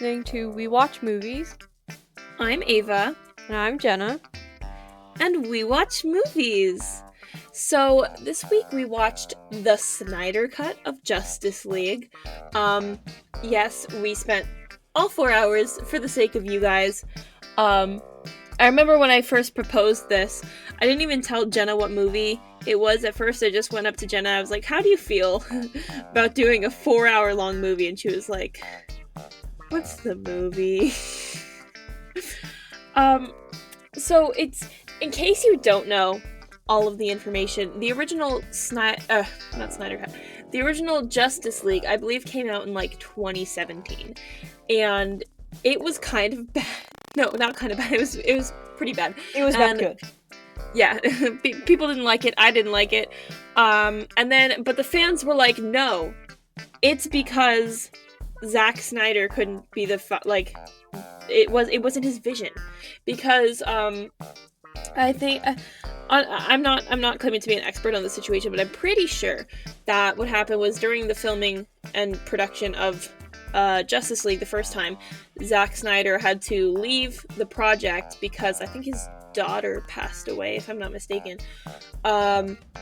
listening to We Watch Movies. I'm Ava. And I'm Jenna. And we watch movies. So this week we watched the Snyder Cut of Justice League. Yes, we spent all 4 hours for the sake of you guys. I remember when I first proposed this, I didn't even tell Jenna what movie it was at first. I just went up to Jenna. I was like, how do you feel about doing a 4-hour long movie? And she was like, what's the movie? So it's, in case you don't know all of the information, the original the original Justice League, I believe, came out in like 2017. And it was kind of bad. No, not kind of bad. It was pretty bad. It was not good. Yeah, people didn't like it. I didn't like it. But the fans were like, no, it's because Zack Snyder couldn't be it wasn't his vision. Because I think I'm not claiming to be an expert on the situation, but I'm pretty sure that what happened was during the filming and production of Justice League the first time, Zack Snyder had to leave the project because I think his daughter passed away, if I'm not mistaken,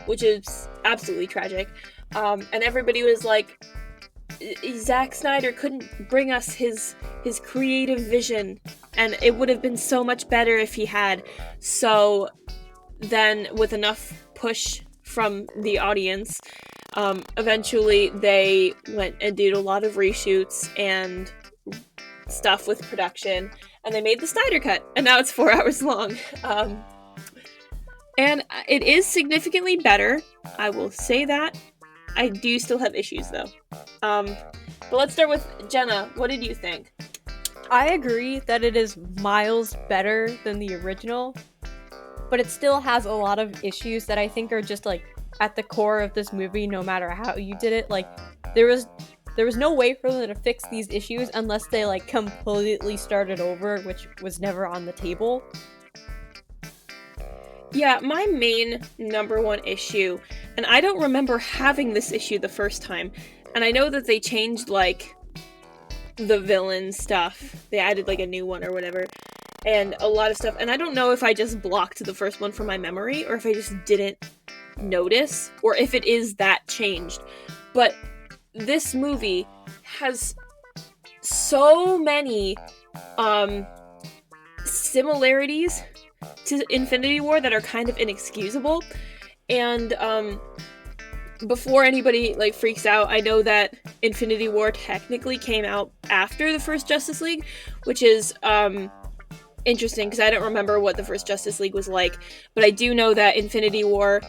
which is absolutely tragic. And everybody was like, Zack Snyder couldn't bring us his creative vision, and it would have been so much better if he had. So then, with enough push from the audience, eventually they went and did a lot of reshoots and stuff with production, and they made the Snyder Cut, and now it's 4 hours long. And it is significantly better, I will say that. I do still have issues, though. But let's start with Jenna. What did you think? I agree that it is miles better than the original, but it still has a lot of issues that I think are just, like, at the core of this movie, no matter how you did it. Like, there was no way for them to fix these issues unless they, like, completely started over, which was never on the table. Yeah, my main number one issue, and I don't remember having this issue the first time, and I know that they changed, like, the villain stuff. They added, like, a new one or whatever, and a lot of stuff, and I don't know if I just blocked the first one from my memory, or if I just didn't notice, or if it is that changed. But this movie has so many, similarities to Infinity War that are kind of inexcusable. And before anybody like freaks out, I know that Infinity War technically came out after the first Justice League, which is interesting because I don't remember what the first Justice League was like, but I do know that Infinity War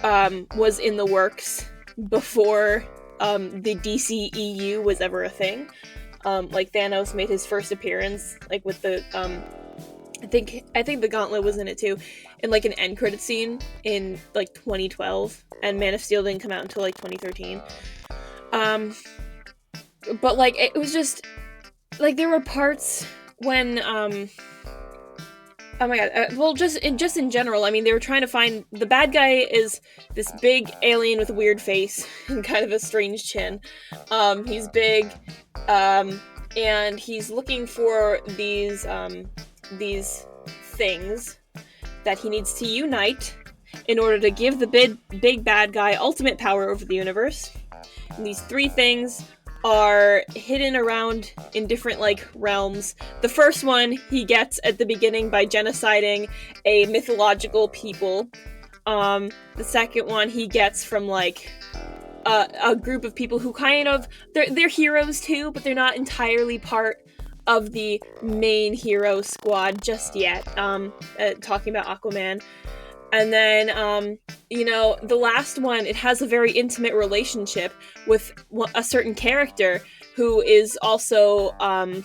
was in the works before the DCEU was ever a thing. Like Thanos made his first appearance, like with the I think the Gauntlet was in it too, in like an end credit scene in like 2012, and Man of Steel didn't come out until like 2013. But like it was just like there were parts when oh my god, well just in general, I mean they were trying to find the bad guy is this big alien with a weird face and kind of a strange chin. He's big, and he's looking for these things that he needs to unite in order to give the big bad guy ultimate power over the universe. And these 3 things are hidden around in different like realms. The first one he gets at the beginning by genociding a mythological people. The second one he gets from like a group of people who kind of they're heroes too, but they're not entirely part of the main hero squad just yet. Talking about Aquaman. And then, the last one, it has a very intimate relationship with a certain character who is also a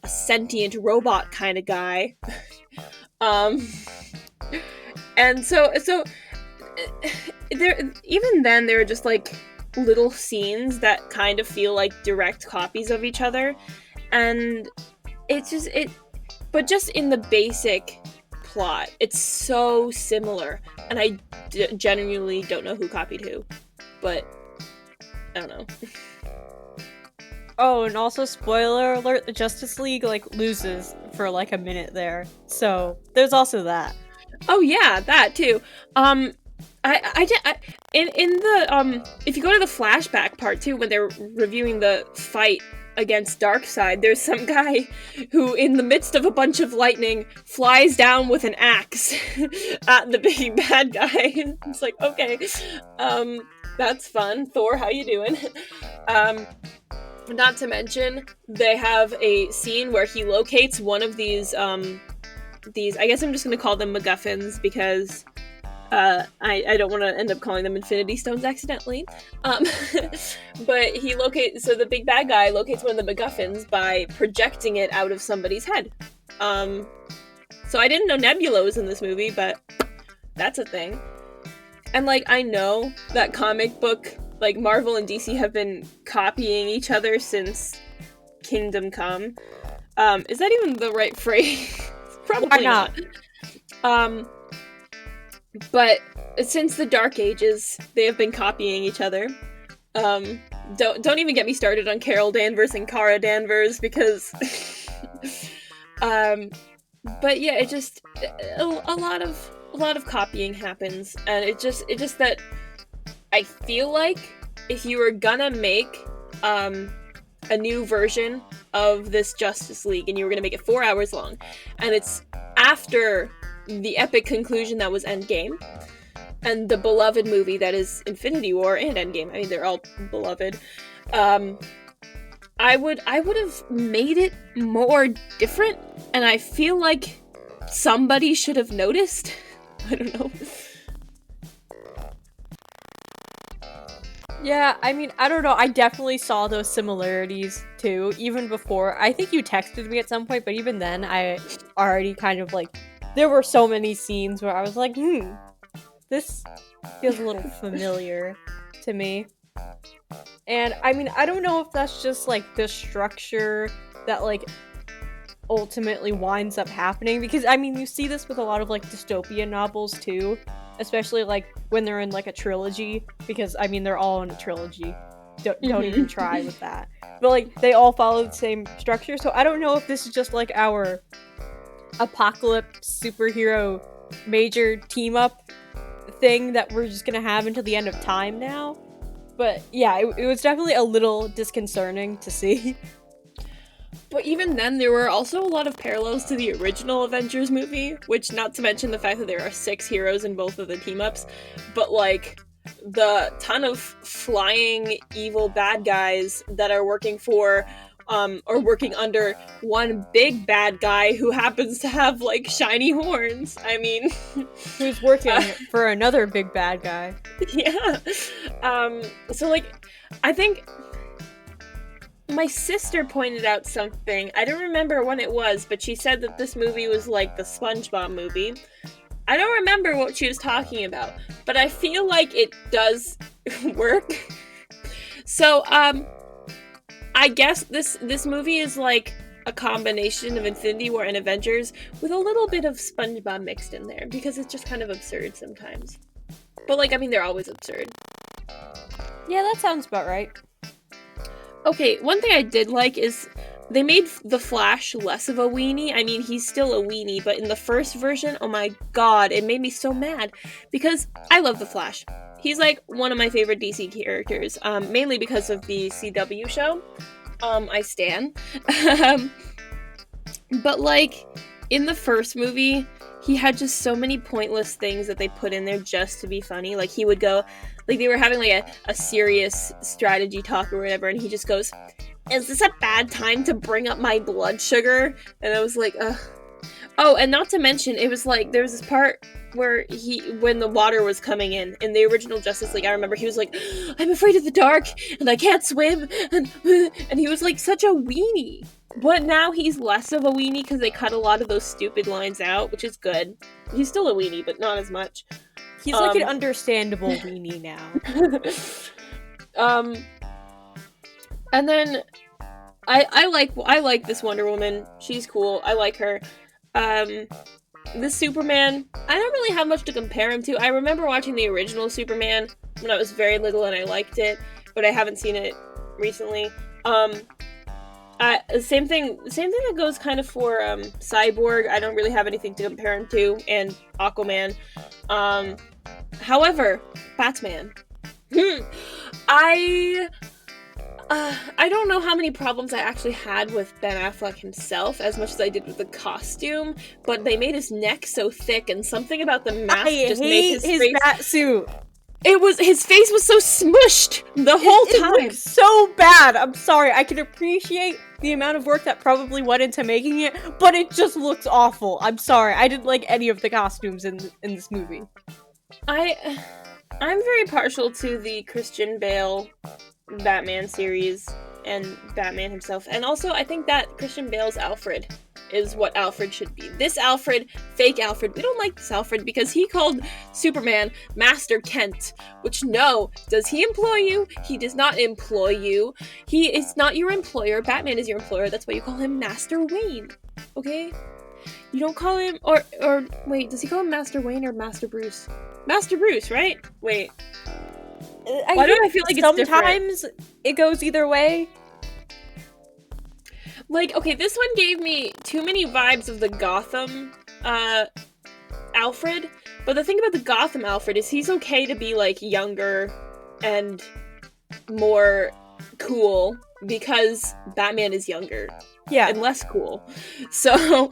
sentient robot kind of guy. And so there are just like little scenes that kind of feel like direct copies of each other, and but just in the basic plot, it's so similar, and I genuinely don't know who copied who, but I don't know. Oh, and also spoiler alert, the Justice League like loses for like a minute there. So there's also that. Oh yeah, that too. In the if you go to the flashback part too, when they're reviewing the fight against Darkseid, there's some guy who, in the midst of a bunch of lightning, flies down with an axe at the big bad guy. It's like, okay, that's fun. Thor, how you doing? Not to mention, they have a scene where he locates one of these, I guess I'm just gonna call them MacGuffins because I don't want to end up calling them Infinity Stones accidentally. But so the big bad guy locates one of the MacGuffins by projecting it out of somebody's head. So I didn't know Nebula was in this movie, but that's a thing. And like, I know that comic book, like Marvel and DC have been copying each other since Kingdom Come. Is that even the right phrase? Probably not. But since the Dark Ages, they have been copying each other. Don't even get me started on Carol Danvers and Kara Danvers because, but yeah, it just a lot of copying happens, and it just that I feel like if you were gonna make a new version of this Justice League and you were gonna make it 4 hours long, and it's after the epic conclusion that was Endgame, and the beloved movie that is Infinity War and Endgame. I mean, they're all beloved. I would have made it more different, and I feel like somebody should have noticed. I don't know. Yeah, I mean, I don't know. I definitely saw those similarities too, even before. I think you texted me at some point, but even then, I already kind of like. There were so many scenes where I was like, this feels a little familiar to me. And I mean, I don't know if that's just like the structure that like ultimately winds up happening, because I mean, you see this with a lot of like dystopian novels too, especially like when they're in like a trilogy, because I mean, they're all in a trilogy. Don't even try with that. But like, they all follow the same structure, so I don't know if this is just like our apocalypse superhero major team up thing that we're just gonna have until the end of time now. But yeah, it was definitely a little disconcerting to see. But even then, there were also a lot of parallels to the original Avengers movie, which, not to mention the fact that there are 6 heroes in both of the team-ups, but like, the ton of flying evil bad guys that are working for or working under one big bad guy who happens to have, like, shiny horns. I mean... Who's working for another big bad guy. Yeah. So, like, I think... My sister pointed out something. I don't remember when it was, but she said that this movie was like the SpongeBob movie. I don't remember what she was talking about, but I feel like it does work. So, I guess this movie is like a combination of Infinity War and Avengers with a little bit of SpongeBob mixed in there, because it's just kind of absurd sometimes. But, like, I mean, they're always absurd. Yeah, that sounds about right. Okay, one thing I did like is they made the Flash less of a weenie. I mean, he's still a weenie, but in the first version, oh my god, it made me so mad. Because I love the Flash. He's like one of my favorite DC characters, mainly because of the CW show. I stan. But like, in the first movie, he had just so many pointless things that they put in there just to be funny. Like, he would go, like, they were having like a serious strategy talk or whatever, and he just goes, "Is this a bad time to bring up my blood sugar?" And I was like, ugh. Oh, and not to mention, it was like, there was this part where when the water was coming in the original Justice League, I remember he was like, "I'm afraid of the dark, and I can't swim," and he was like such a weenie. But now he's less of a weenie because they cut a lot of those stupid lines out, which is good. He's still a weenie, but not as much. He's like an understandable weenie now. And then I like this Wonder Woman. She's cool. I like her. This Superman, I don't really have much to compare him to. I remember watching the original Superman when I was very little and I liked it, but I haven't seen it recently. Um, same thing. Same thing that goes kind of for Cyborg. I don't really have anything to compare him to, and Aquaman. Um, However, Batman. I I don't know how many problems I actually had with Ben Affleck himself as much as I did with the costume, but they made his neck so thick, and something about the mask I just made hate his face. bat suit. His face was so smushed the whole time. It looks so bad. I'm sorry. I can appreciate the amount of work that probably went into making it, but it just looks awful. I'm sorry. I didn't like any of the costumes in this movie. I'm very partial to the Christian Bale Batman series and Batman himself. And also, I think that Christian Bale's Alfred is what Alfred should be. This Alfred, fake Alfred, we don't like this Alfred because he called Superman Master Kent, which no, does he employ you? He does not employ you. He is not your employer. Batman is your employer. That's why you call him Master Wayne. Okay? You don't call him, or wait, does he call him Master Wayne or Master Bruce? Master Bruce, right? Wait. Why do I feel like it's sometimes different? It goes either way. Like, okay, this one gave me too many vibes of the Gotham Alfred, but the thing about the Gotham Alfred is he's okay to be, like, younger and more cool because Batman is younger. Yeah. And less cool. So,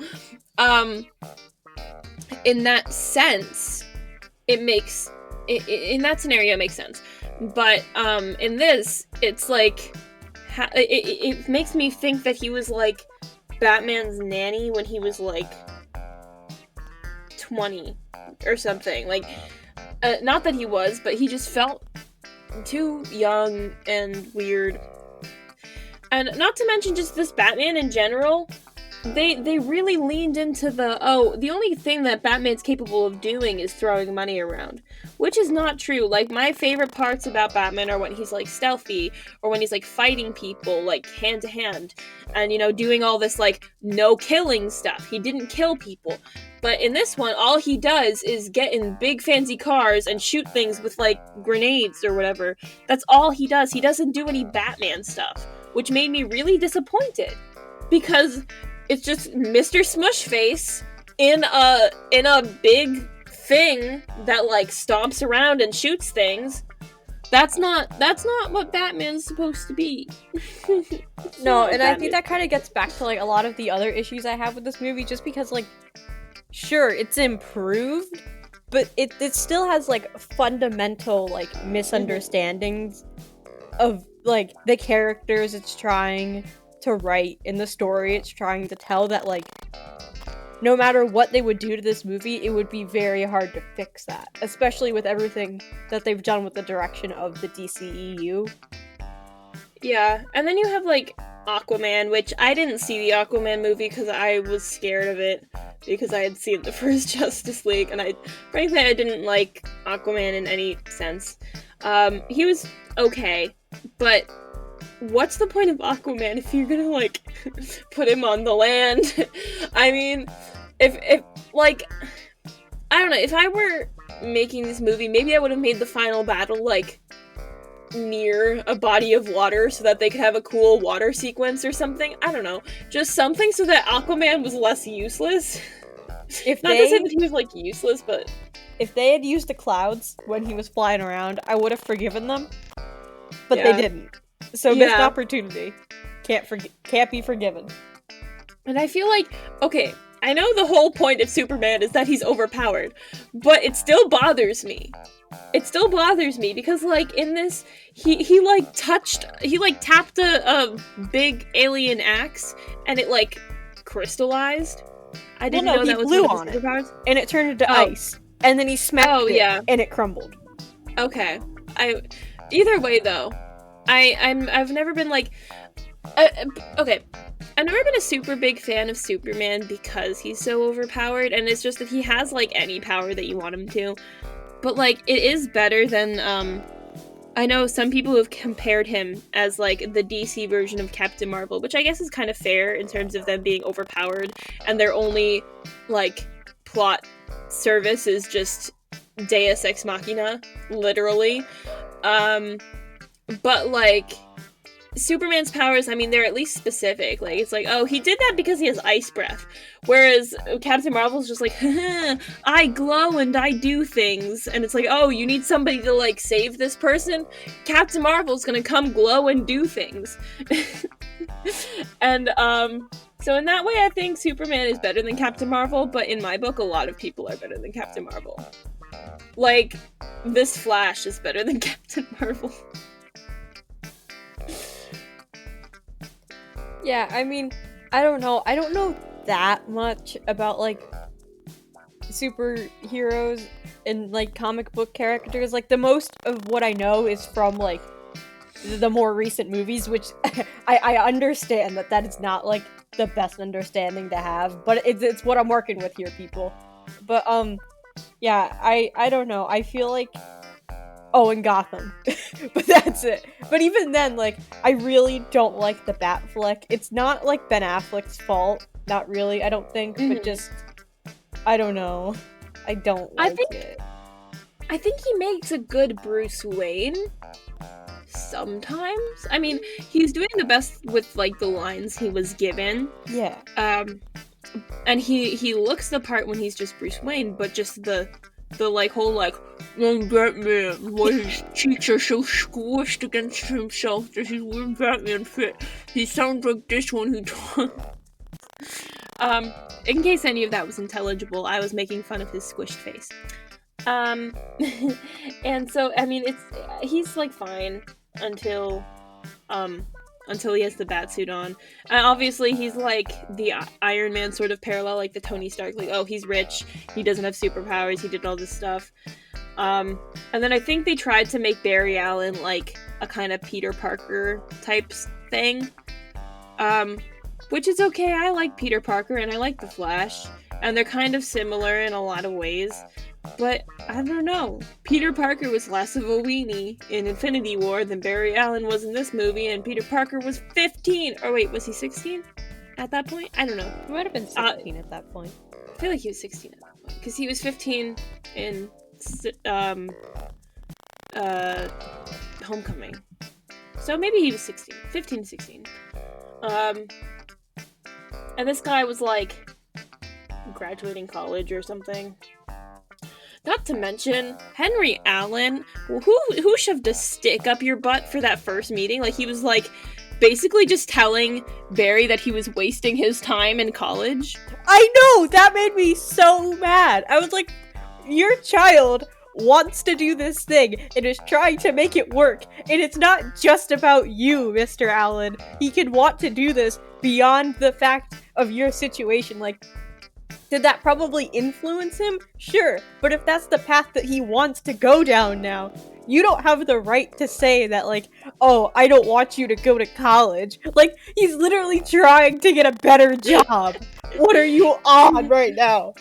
in that sense, it makes... in that scenario, it makes sense. But, in this, it's like... It makes me think that he was, like, Batman's nanny when he was, like, 20 or something. Like, not that he was, but he just felt too young and weird. And not to mention just this Batman in general, they really leaned into the only thing that Batman's capable of doing is throwing money around. Which is not true. Like, my favorite parts about Batman are when he's, like, stealthy, or when he's, like, fighting people, like, hand to hand, and, you know, doing all this, like, no-killing stuff. He didn't kill people. But in this one, all he does is get in big fancy cars and shoot things with, like, grenades or whatever. That's all he does. He doesn't do any Batman stuff, which made me really disappointed. Because it's just Mr. Smushface in a big thing that, like, stomps around and shoots things. That's not what Batman's supposed to be. No, and I think that kind of gets back to, like, a lot of the other issues I have with this movie, just because, like, sure, it's improved, but it still has, like, fundamental, like, misunderstandings of, like, the characters it's trying to write in the story it's trying to tell, that, like, no matter what they would do to this movie, it would be very hard to fix that. Especially with everything that they've done with the direction of the DCEU. Yeah, and then you have, like, Aquaman, which I didn't see the Aquaman movie because I was scared of it. Because I had seen the first Justice League, and frankly, I didn't like Aquaman in any sense. He was okay, but what's the point of Aquaman if you're gonna, like, put him on the land? I mean, if like, I don't know, if I were making this movie, maybe I would have made the final battle, like, near a body of water so that they could have a cool water sequence or something. I don't know. Just something so that Aquaman was less useless. Not to say that he was, like, useless, but... If they had used the clouds when he was flying around, I would have forgiven them. But they didn't. So missed opportunity. Can't be forgiven. And I feel like, okay, I know the whole point of Superman is that he's overpowered, but it still bothers me. It still bothers me because, like, in this, he tapped a big alien axe and it, like, crystallized. I didn't know that was blew on it, and it turned into ice, and then he smacked it, and it crumbled. Okay. Either way, though, I've never been, like, okay, I've never been a super big fan of Superman because he's so overpowered, and it's just that he has, like, any power that you want him to. But, like, it is better than, I know some people have compared him as, like, the DC version of Captain Marvel, which I guess is kind of fair in terms of them being overpowered, and their only, like, plot service is just Deus Ex Machina, literally. But, like, Superman's powers, I mean, they're at least specific. Like, it's like, oh, he did that because he has ice breath. Whereas Captain Marvel's just like, I glow and I do things. And it's like, oh, you need somebody to, like, save this person? Captain Marvel's gonna come glow and do things. And, so in that way, I think Superman is better than Captain Marvel, but in my book, a lot of people are better than Captain Marvel. Like, this Flash is better than Captain Marvel. Yeah, I mean, I don't know that much about, like, superheroes and, like, comic book characters. Like, the most of what I know is from, like, the more recent movies, which I understand that is not, like, the best understanding to have, but it's what I'm working with here, people. But, yeah, I don't know. I feel like... Oh, and Gotham. But that's it. But even then, like, I really don't like the Batfleck. It's not, like, Ben Affleck's fault. Not really, I don't think. But just... I don't know. I don't like it. I think he makes a good Bruce Wayne. Sometimes. I mean, he's doing the best with, like, the lines he was given. Yeah. And he looks the part when he's just Bruce Wayne, but just the like whole like, young Batman, why his cheeks are so squished against himself that he's wearing Batman fit. He sounds like this one who talks. In case any of that was intelligible, I was making fun of his squished face. And so, I mean, he's like fine until he has the Batsuit on. And obviously he's like the Iron Man sort of parallel, like the Tony Stark, like, oh, he's rich, he doesn't have superpowers, he did all this stuff. And then I think they tried to make Barry Allen like a kind of Peter Parker type thing. Which is okay, I like Peter Parker and I like the Flash. And they're kind of similar in a lot of ways. But, I don't know. Peter Parker was less of a weenie in Infinity War than Barry Allen was in this movie, and Peter Parker was 15! Or wait, was he 16 at that point? I don't know. He might have been 16 at that point. I feel like he was 16 at that point. Because he was 15 in, Homecoming. So maybe he was 16. 15, 16. And this guy was, like, graduating college or something. Not to mention, Henry Allen, who shoved a stick up your butt for that first meeting? Like, he was, like, basically just telling Barry that he was wasting his time in college. I know! That made me so mad! I was like, your child wants to do this thing and is trying to make it work, and it's not just about you, Mr. Allen. He can want to do this beyond the fact of your situation. Like, did that probably influence him? Sure, but if that's the path that he wants to go down now, you don't have the right to say that, like, oh, I don't want you to go to college. Like, he's literally trying to get a better job. What are you on right now?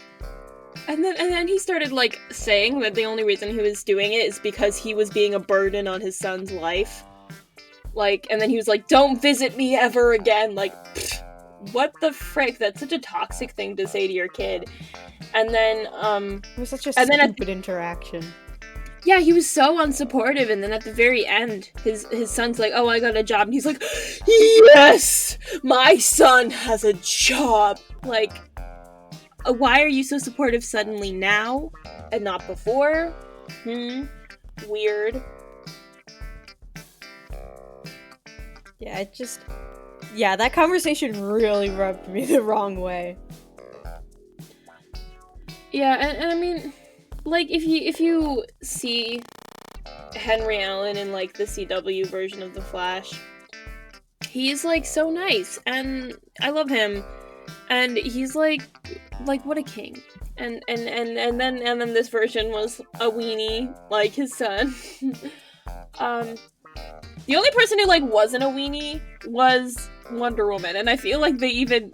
And then he started, like, saying that the only reason he was doing it is because he was being a burden on his son's life. Like, and then he was like, don't visit me ever again. Like, pfft. What the frick? That's such a toxic thing to say to your kid. And then, it was such a stupid interaction. Yeah, he was so unsupportive, and then at the very end, his son's like, oh, I got a job, and he's like, yes! My son has a job! Like, why are you so supportive suddenly now, and not before? Weird. Yeah, yeah, that conversation really rubbed me the wrong way. Yeah, and I mean, like, if you see Henry Allen in, like, the CW version of The Flash, he's, like, so nice, and I love him, and he's, like, what a king. And then this version was a weenie, like his son. The only person who, like, wasn't a weenie was Wonder Woman, and I feel like they even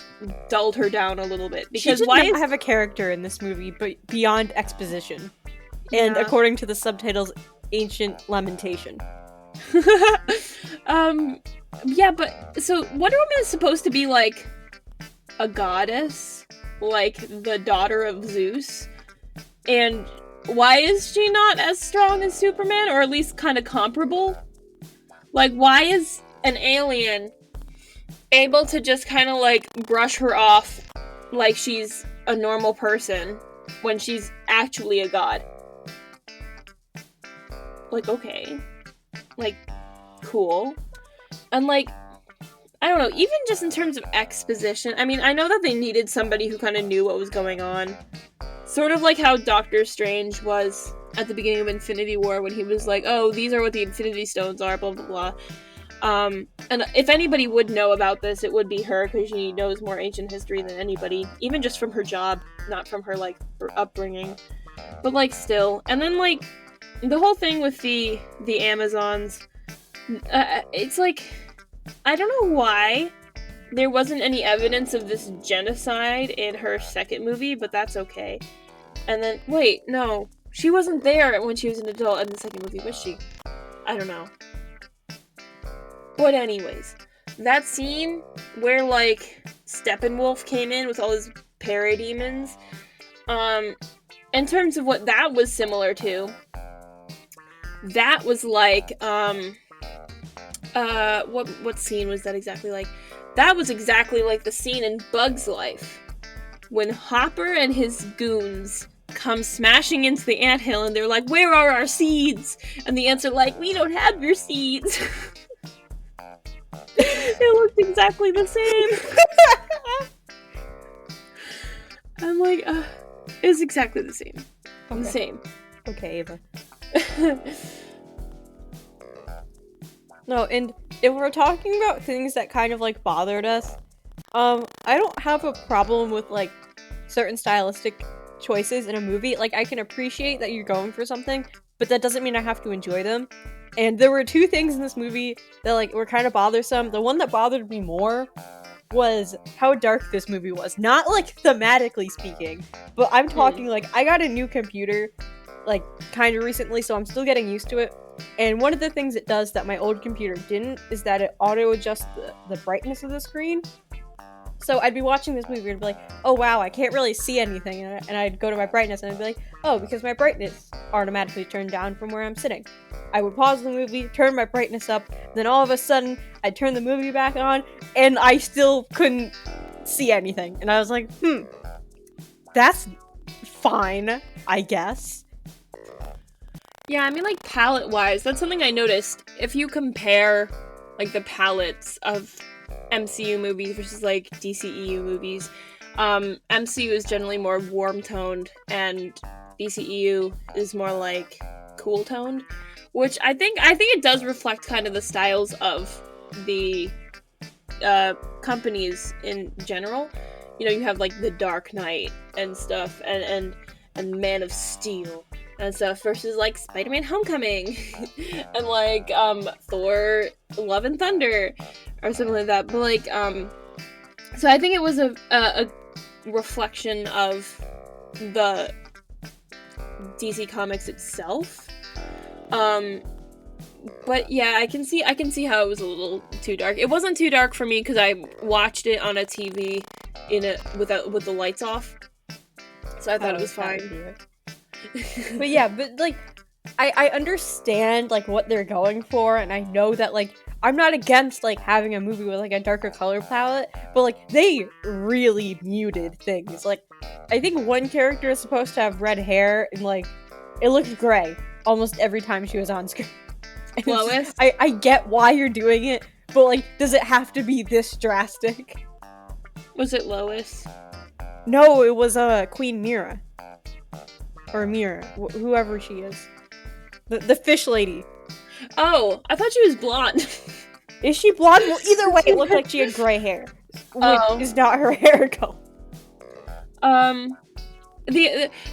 dulled her down a little bit, because she didn't have a character in this movie, but beyond exposition. Yeah. And according to the subtitles, ancient lamentation. Yeah, but, so, Wonder Woman is supposed to be, like, a goddess, like, the daughter of Zeus, and why is she not as strong as Superman, or at least kind of comparable? Like, why is an alien able to just kind of like brush her off like she's a normal person when she's actually a god. Like, okay. Like, cool. And like, I don't know, even just in terms of exposition, I mean, I know that they needed somebody who kind of knew what was going on. Sort of like how Doctor Strange was at the beginning of Infinity War when he was like, oh, these are what the Infinity Stones are, blah, blah, blah. And if anybody would know about this, it would be her, because she knows more ancient history than anybody, even just from her job, not from her, like, her upbringing. But, like, still. And then, like, the whole thing with the Amazons, it's like, I don't know why there wasn't any evidence of this genocide in her second movie, but that's okay. And then, wait, no. She wasn't there when she was an adult in the second movie, was she? I don't know. But anyways, that scene where, like, Steppenwolf came in with all his parademons, in terms of what that was similar to, that was like, what scene was that exactly like? That was exactly like the scene in Bug's Life, when Hopper and his goons come smashing into the anthill and they're like, where are our seeds? And the ants are like, we don't have your seeds. It looked exactly the same. I'm like, it's exactly the same. Okay. The same. Okay, Ava. No, and if we're talking about things that kind of, like, bothered us, I don't have a problem with, like, certain stylistic choices in a movie. Like, I can appreciate that you're going for something, but that doesn't mean I have to enjoy them. And there were two things in this movie that, like, were kind of bothersome. The one that bothered me more was how dark this movie was. Not, like, thematically speaking, but I'm talking, like, I got a new computer, like, kind of recently, so I'm still getting used to it. And one of the things it does that my old computer didn't is that it auto-adjusts the brightness of the screen. So I'd be watching this movie and be like, oh wow, I can't really see anything. And I'd go to my brightness and I'd be like, oh, because my brightness automatically turned down from where I'm sitting. I would pause the movie, turn my brightness up, then all of a sudden, I'd turn the movie back on, and I still couldn't see anything. And I was like, that's fine, I guess. Yeah, I mean, like, palette-wise, that's something I noticed. If you compare, like, the palettes of MCU movies versus, like, DCEU movies, MCU is generally more warm-toned, and DCEU is more, like, cool-toned, which I think it does reflect kind of the styles of the companies in general. You know, you have, like, The Dark Knight and stuff, and Man of Steel and stuff, versus, like, Spider-Man Homecoming and, like, Thor Love and Thunder or something like that. But, like, so I think it was a reflection of the DC Comics itself. But yeah, I can see how it was a little too dark. It wasn't too dark for me because I watched it on a TV with the lights off, so I thought it was fine. But yeah, but like, I understand like what they're going for, and I know that like I'm not against like having a movie with like a darker color palette, but like they really muted things. Like, I think one character is supposed to have red hair, and like it looked gray almost every time she was on screen. Lois? I get why you're doing it, but like, does it have to be this drastic? Was it Lois? No, it was Queen Mira. Or Mira, whoever she is. The fish lady. Oh, I thought she was blonde. Is she blonde? Well, either way, it looked like she had gray hair. Which is not her hair color.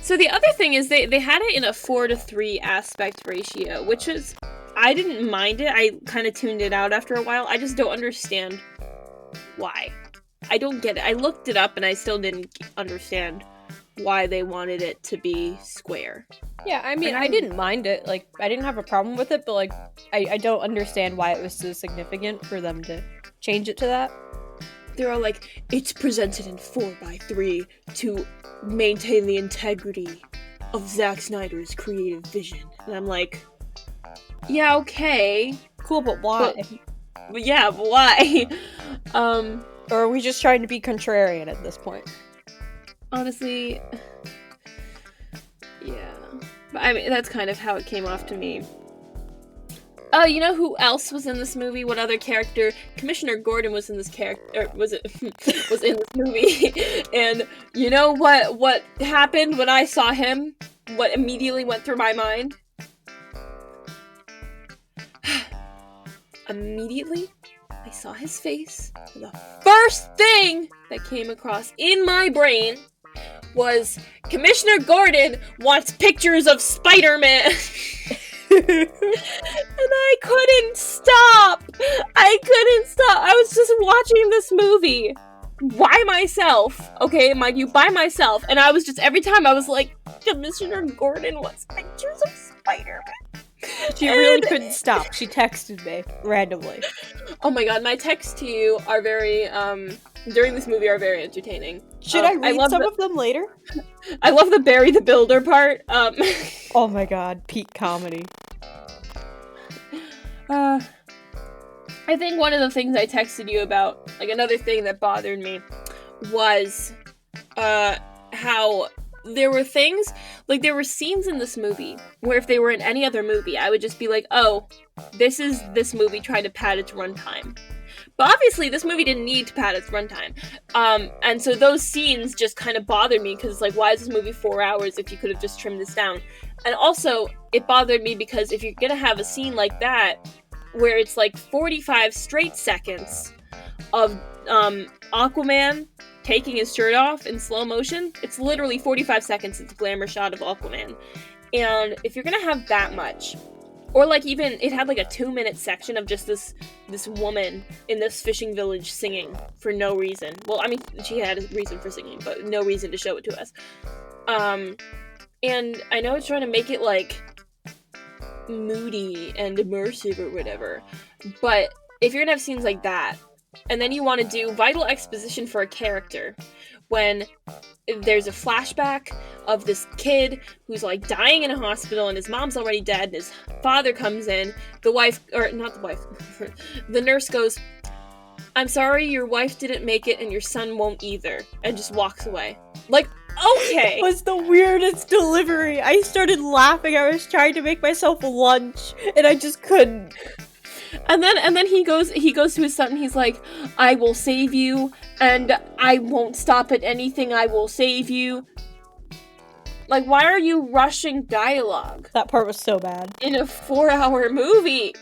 So the other thing is they had it in a 4:3 aspect ratio, which is, I didn't mind it. I kind of tuned it out after a while. I just don't understand why. I don't get it. I looked it up and I still didn't understand why they wanted it to be square. Yeah, I mean, I didn't mind it. Like, I didn't have a problem with it, but like, I don't understand why it was so significant for them to change it to that. They're all like, it's presented in 4:3 to maintain the integrity of Zack Snyder's creative vision. And I'm like, yeah, okay. Cool, but why? But yeah, why? Or are we just trying to be contrarian at this point? Honestly, yeah. But I mean, that's kind of how it came off to me. Oh, you know who else was in this movie? What other character? Commissioner Gordon was in this character. Was it? Was in this movie. And you know what happened when I saw him? What immediately went through my mind? Immediately, I saw his face. The first thing that came across in my brain was Commissioner Gordon wants pictures of Spider-Man. And I couldn't stop. I was just watching this movie by myself. Okay, mind you, by myself. And I was just, every time I was like, Commissioner Gordon wants pictures of Spider-Man. She really couldn't stop. She texted me randomly. Oh my god, my texts to you are very, during this movie are very entertaining. Should I read some of them later? I love the Barry the Builder part. Oh my god, peak comedy. I think one of the things I texted you about, like another thing that bothered me, was how there were things, like there were scenes in this movie where if they were in any other movie, I would just be like, oh, this is this movie trying to pad its runtime. But obviously this movie didn't need to pad its runtime. And so those scenes just kind of bothered me because, like, why is this movie 4 hours if you could have just trimmed this down? And also, it bothered me because if you're gonna have a scene like that, where it's like 45 straight seconds of Aquaman taking his shirt off in slow motion, it's literally 45 seconds, it's a glamour shot of Aquaman. And if you're gonna have that much, or like even, it had like a 2-minute section of just this woman in this fishing village singing for no reason. Well, I mean, she had a reason for singing, but no reason to show it to us. And I know it's trying to make it like moody and immersive or whatever, but if you're gonna have scenes like that, and then you want to do vital exposition for a character, when there's a flashback of this kid who's like dying in a hospital and his mom's already dead and his father comes in, the wife, or not the wife, the nurse goes, I'm sorry, your wife didn't make it and your son won't either, and just walks away. Like, okay! It was the weirdest delivery. I started laughing. I was trying to make myself lunch, and I just couldn't. And then he goes to his son and he's like, I will save you, and I won't stop at anything, I will save you. Like, why are you rushing dialogue? That part was so bad. In a 4-hour movie.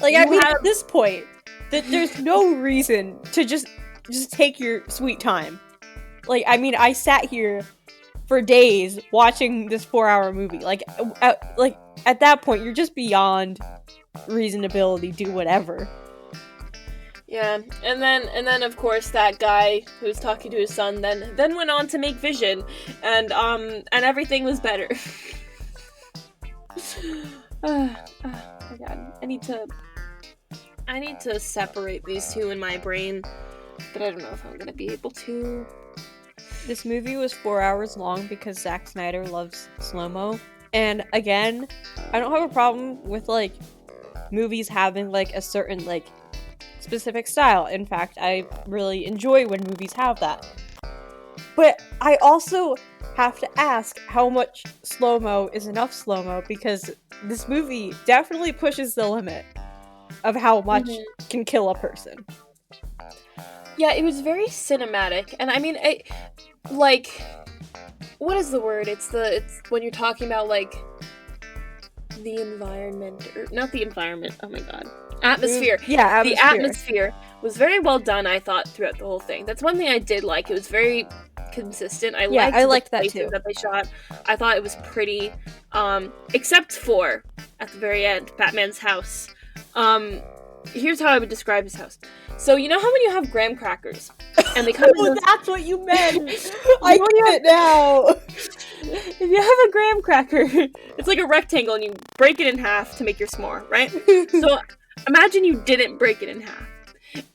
Like, I mean, at this point, there's no reason to just take your sweet time. Like, I mean, I sat here for days watching this 4-hour movie. Like, at that point, you're just beyond reasonability. Do whatever. Yeah, and then of course that guy who was talking to his son then went on to make Vision, and everything was better. Oh my god, I need to separate these two in my brain, but I don't know if I'm gonna be able to. This movie was 4 hours long because Zack Snyder loves slow-mo. And again, I don't have a problem with, like, movies having, like, a certain, like, specific style. In fact, I really enjoy when movies have that. But I also have to ask how much slow-mo is enough slow-mo, because this movie definitely pushes the limit of how much can kill a person. Yeah, it was very cinematic, and I mean, like, what is the word? It's when you're talking about, like, the environment, or not the environment, oh my god. Atmosphere. Yeah, atmosphere. The atmosphere was very well done, I thought, throughout the whole thing. That's one thing I did like. It was very consistent. I liked that too. That they shot. I thought it was pretty, except for, at the very end, Batman's house. Here's how I would describe his house. So, you know how when you have graham crackers, and they come in those... that's what you meant! I get it now! If you have a graham cracker, it's like a rectangle, and you break it in half to make your s'more, right? So, imagine you didn't break it in half,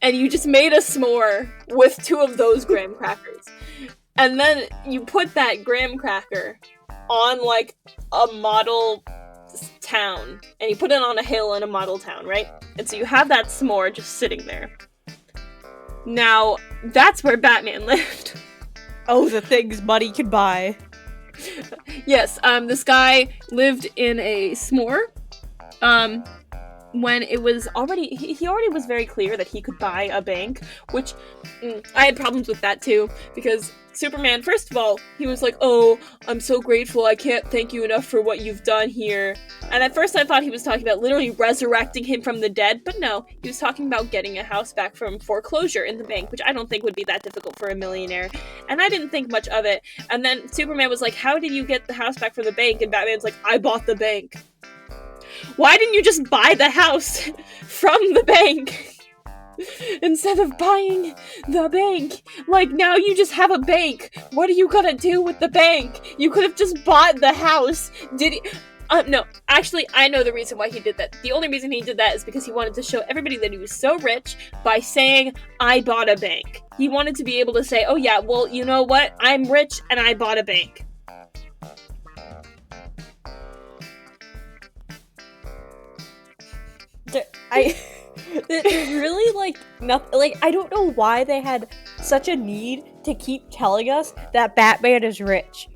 and you just made a s'more with 2 of those graham crackers. And then you put that graham cracker on, like, a model town, and he put it on a hill in a model town, right? And so you have that s'more just sitting there. Now, that's where Batman lived. Oh, the things money can buy. Yes, this guy lived in a s'more, when it was already, he already was very clear that he could buy a bank, which, I had problems with that too, because Superman, first of all, he was like, oh, I'm so grateful, I can't thank you enough for what you've done here, and at first I thought he was talking about literally resurrecting him from the dead, but no, he was talking about getting a house back from foreclosure in the bank, which I don't think would be that difficult for a millionaire, and I didn't think much of it, and then Superman was like, how did you get the house back from the bank, and Batman's like, I bought the bank. Why didn't you just buy the house from the bank instead of buying the bank? Like, now you just have a bank. What are you gonna do with the bank? You could have just bought the house. Did he? No, actually, I know the reason why he did that. The only reason he did that is because he wanted to show everybody that he was so rich by saying, I bought a bank. He wanted to be able to say, oh yeah, well, you know what? I'm rich and I bought a bank. There's really, like, nothing, like, I don't know why they had such a need to keep telling us that Batman is rich.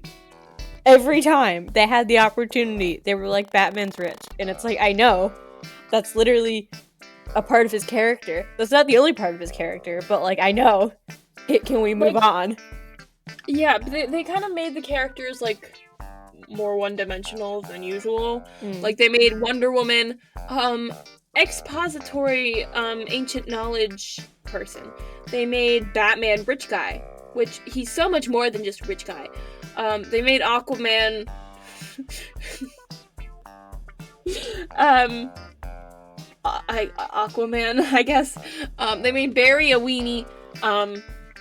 Every time they had the opportunity, they were like, Batman's rich. And it's like, I know, that's literally a part of his character. That's not the only part of his character, but, like, I know. Can we move on? Yeah, but they kind of made the characters, like, more one-dimensional than usual. Like, they made Wonder Woman, expository, ancient knowledge person. They made Batman rich guy, which he's so much more than just rich guy. They made Aquaman Aquaman, I guess. They made Barry a weenie.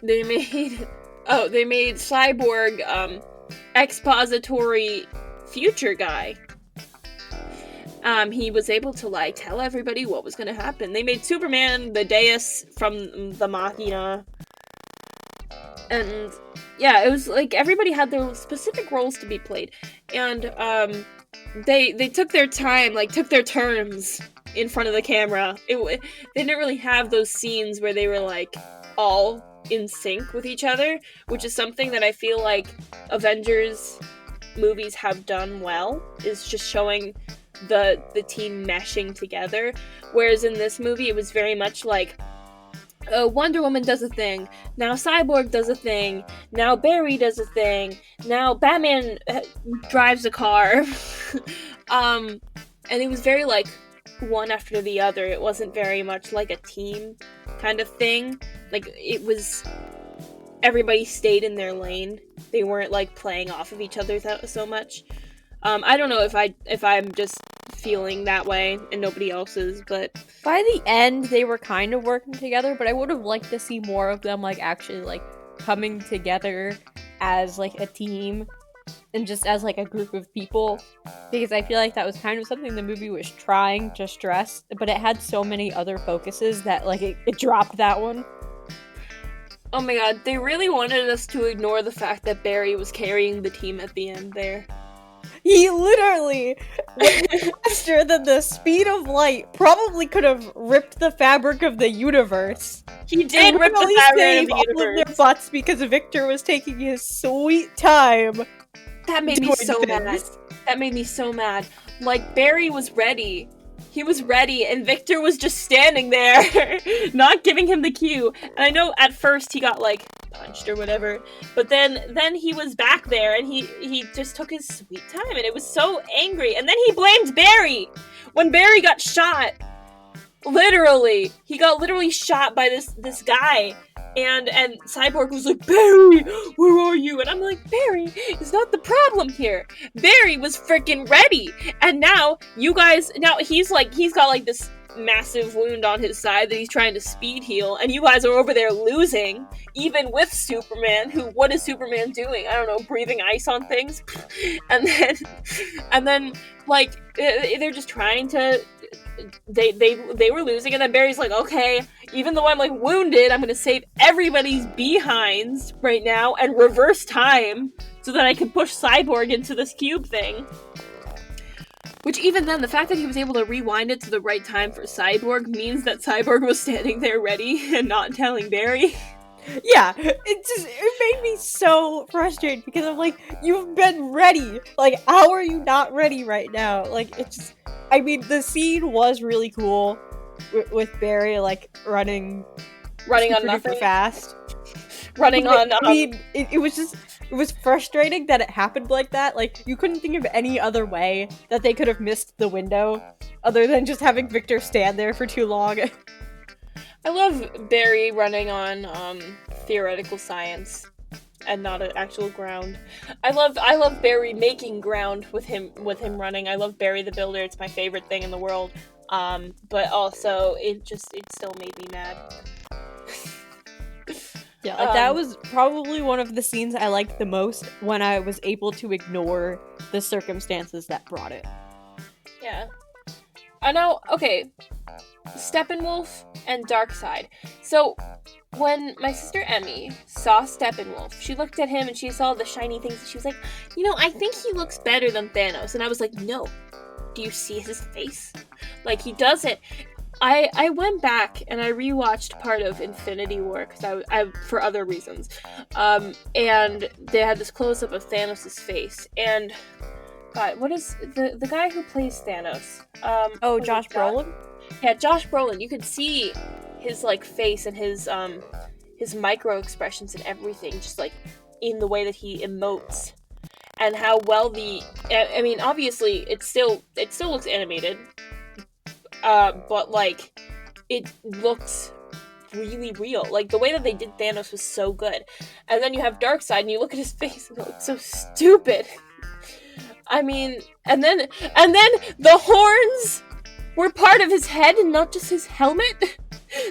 They made Cyborg, expository future guy. He was able to, like, tell everybody what was gonna happen. They made Superman the Deus from the Machina. And, yeah, it was, like, everybody had their specific roles to be played. And, they took their time, like, took their turns in front of the camera. They didn't really have those scenes where they were, like, all in sync with each other, which is something that I feel like Avengers movies have done well, is just showing the team meshing together, whereas in this movie it was very much like, Wonder Woman does a thing, now Cyborg does a thing, now Barry does a thing, now Batman drives a car. And it was very like one after the other. It wasn't very much like a team kind of thing. Like, it was, everybody stayed in their lane. They weren't like playing off of each other so much. I don't know if I'm just feeling that way and nobody else is, but by the end they were kind of working together, but I would have liked to see more of them, like, actually, like, coming together as, like, a team and just as, like, a group of people, because I feel like that was kind of something the movie was trying to stress, but it had so many other focuses that, like, it dropped that one. Oh my god, they really wanted us to ignore the fact that Barry was carrying the team at the end there. He literally went faster than the speed of light. Probably could have ripped the fabric of the universe. He did rip the fabric of the universe. All of their butts because Victor was taking his sweet time. That made me so mad. That made me so mad. Like, Barry was ready. He was ready, and Victor was just standing there, not giving him the cue. And I know at first he got, like, punched or whatever, but then he was back there, and he just took his sweet time, and it was so angry. And then he blamed Barry when Barry got shot. Literally, he got literally shot by this guy, and Cyborg was like, Barry, where are you? And I'm like, Barry is not the problem here. Barry was freaking ready, and now he's got like this massive wound on his side that he's trying to speed heal, and you guys are over there losing, even with Superman, who, what is Superman doing? I don't know, breathing ice on things? And then, like, they're just trying to, they were losing, and then Barry's like, okay, even though I'm, like, wounded, I'm gonna save everybody's behinds right now and reverse time so that I can push Cyborg into this cube thing. Which even then, the fact that he was able to rewind it to the right time for Cyborg means that Cyborg was standing there ready and not telling Barry. Yeah, it made me so frustrated because I'm like, you've been ready. Like, how are you not ready right now? Like, I mean, the scene was really cool with Barry, like, running on nothing. super fast. Running on, I mean, it was frustrating that it happened like that. Like, you couldn't think of any other way that they could have missed the window other than just having Victor stand there for too long. I love Barry running on theoretical science and not an actual ground. I love Barry making ground with him running. I love Barry the Builder. It's my favorite thing in the world. But also it still made me mad. Yeah, like that was probably one of the scenes I liked the most when I was able to ignore the circumstances that brought it. Yeah. I know, okay. Steppenwolf and Darkseid. So, when my sister Emmy saw Steppenwolf, she looked at him and she saw the shiny things and she was like, I think he looks better than Thanos. And I was like, no. Do you see his face? Like, he doesn't. I went back and I rewatched part of Infinity War because I for other reasons, and they had this close up of Thanos' face. And God, what is the guy who plays Thanos? Josh Brolin. Yeah, Josh Brolin. You could see his like face and his micro expressions and everything, just like in the way that he emotes, and how well I mean, obviously, it still looks animated. But, like, it looks really real. Like, the way that they did Thanos was so good. And then you have Darkseid, and you look at his face, and it looks so stupid. I mean, and then the horns were part of his head and not just his helmet.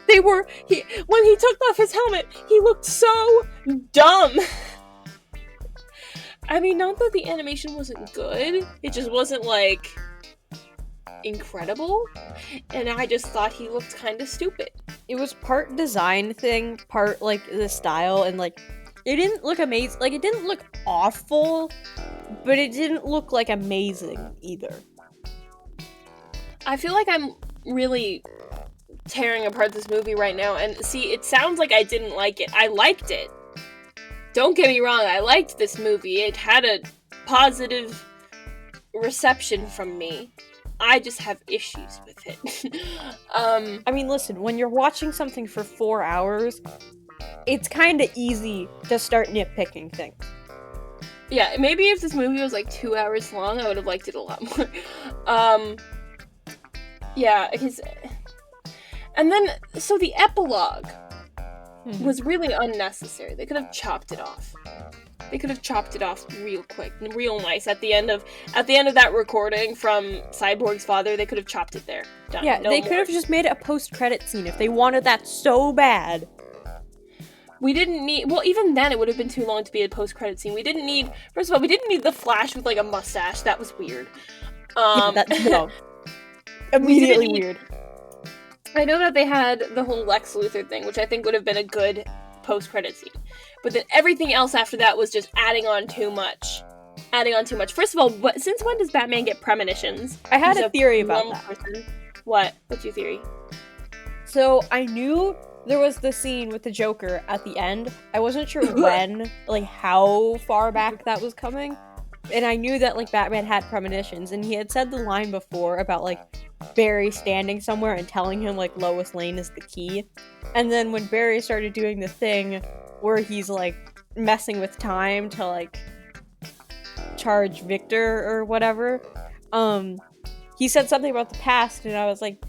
When he took off his helmet, he looked so dumb. I mean, not that the animation wasn't good, it just wasn't, like, incredible, and I just thought he looked kind of stupid. It was part design thing, part like the style, and like it didn't look amazing. Like it didn't look awful, but it didn't look like amazing either. I feel like I'm really tearing apart this movie right now, and see, it sounds like I didn't like it. I liked it. Don't get me wrong, I liked this movie. It had a positive reception from me. I just have issues with it. I mean, listen, when you're watching something for 4 hours, it's kind of easy to start nitpicking things. Yeah, maybe if this movie was like 2 hours long, I would have liked it a lot more. Yeah, and then, so the epilogue was really unnecessary. They could have chopped it off. They could have chopped it off real quick, real nice. At the end of that recording from Cyborg's father, they could have chopped it there. Done. Yeah, they could have just made it a post-credit scene if they wanted that so bad. We didn't need... Well, even then, it would have been too long to be a post-credit scene. We didn't need... First of all, we didn't need the Flash with, like, a mustache. That was weird. Immediately weird. I know that they had the whole Lex Luthor thing, which I think would have been a good post-credit scene. But then everything else after that was just adding on too much. First of all, since when does Batman get premonitions? I had a theory about that. Person. What? What's your theory? So, I knew there was the scene with the Joker at the end. I wasn't sure when, like, how far back that was coming. And I knew that, like, Batman had premonitions. And he had said the line before about, like, Barry standing somewhere and telling him, like, Lois Lane is the key. And then when Barry started doing the thing where he's, like, messing with time to, like, charge Victor or whatever, he said something about the past, and I was like,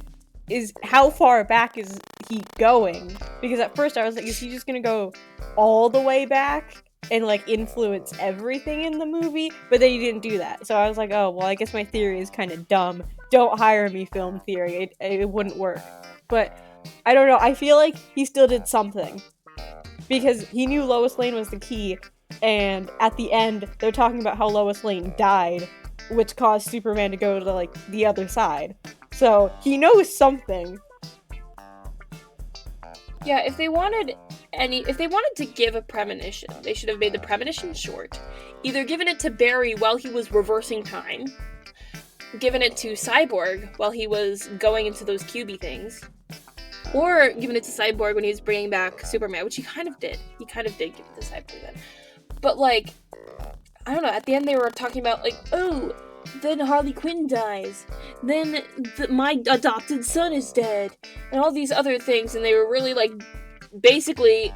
how far back is he going? Because at first I was like, is he just gonna go all the way back and, like, influence everything in the movie? But then he didn't do that. So I was like, oh, well, I guess my theory is kind of dumb. Don't hire me, film theory. It wouldn't work. But I don't know. I feel like he still did something. Because he knew Lois Lane was the key, and at the end, they're talking about how Lois Lane died, which caused Superman to go to, like, the other side. So, he knows something. Yeah, if they wanted to give a premonition, they should have made the premonition short. Either given it to Barry while he was reversing time, given it to Cyborg while he was going into those QB things, or given it to Cyborg when he was bringing back Superman, which he kind of did. He kind of did give it to Cyborg then. But, like, I don't know, at the end they were talking about, like, oh, then Harley Quinn dies. Then my adopted son is dead. And all these other things, and they were really, like, basically...